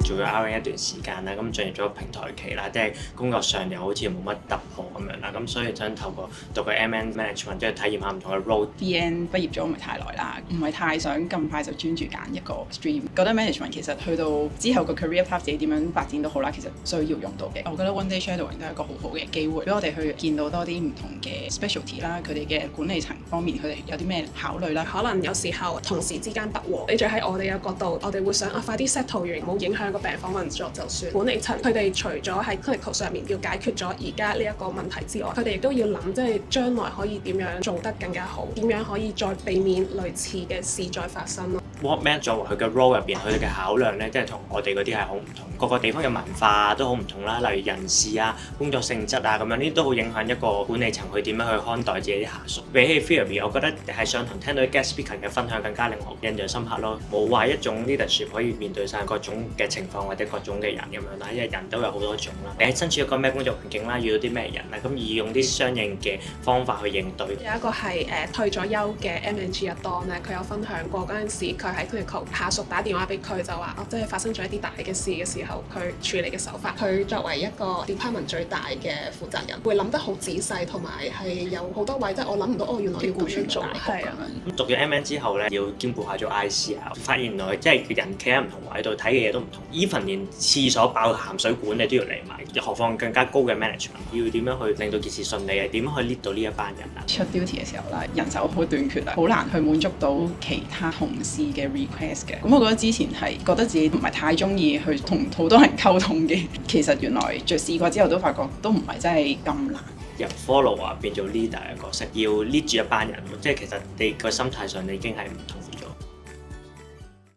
做咗 RN 一段時間啦，咁進入咗平台期啦，即係工作上又好似冇乜突破咁樣啦，咁所以想透過讀個 MN Management 即係體驗下唔同嘅 role。BN 畢業咗唔係太耐啦，唔係太想咁快就專注揀一個 stream。覺得 management 其實去到之後個 career path 自己點樣發展都好啦，其實需要用到嘅。我覺得 one day shadowing 都係一個好好嘅機會，俾我哋去見到多啲唔同嘅 specialty 啦，佢哋嘅管理層方面佢哋有啲咩考慮啦。可能有時候同事之間不和，你再喺我哋嘅角度，我哋會想快啲 settle 完，冇影響個病房運作就算。管理層佢哋除咗喺 clinical 上面要解決咗而家呢一個問題之外，佢哋亦都要諗即係將來可以點樣做得更加好，點樣可以再避免類似嘅事再發生咯。Wardman 作為佢嘅 role 入邊，佢哋嘅考量咧，即係同我哋嗰啲係好唔同。各個地方嘅文化都好唔同啦，例如人事啊、工作性質啊咁樣，呢啲都好影響一個管理層去點樣去看待自己啲下屬。比起 Theory， 我覺得係上堂聽到啲 guest speaker 嘅分享更加令我印象深刻咯。冇話一種 leadership 可以面對晒各種嘅情況或者各種嘅人咁樣啦，因為人都有好多種啦。你喺身處一個咩工作環境啦，遇到啲咩人啦，咁而用啲相應嘅方法去應對。有一個係退咗休嘅 MNG 阿 Don 咧，佢有分享過嗰陣時，佢喺 clinical 下屬打電話俾佢就話，即係發生咗一啲大嘅事嘅時候，佢處理嘅手法。佢作為一個 department 最大嘅負責人，會諗得好仔細，同埋係有好多位，即係我諗唔到，原來要咁樣做，係啊。咁讀咗 MN 之後咧，要兼顧下做 IC 啊，發現原來即係人企喺唔同位度睇嘅嘢都唔同。even 連廁所爆鹹水管你都要嚟埋，何況更加高嘅 management 要點樣去令到件事順利啊？點樣去 lead 到呢一班人啊？出 duty 嘅時候啦，人手好短缺啊，好難去滿足到其他同事嘅 request 嘅。咁我覺得之前係覺得自己唔係太中意去同好多人溝通嘅，其實原來再試過之後都發覺都唔係真係咁難。由 follow 啊變做 leader 嘅角色，要 lead 住一班人，即係其實你個心態上你已經係唔同。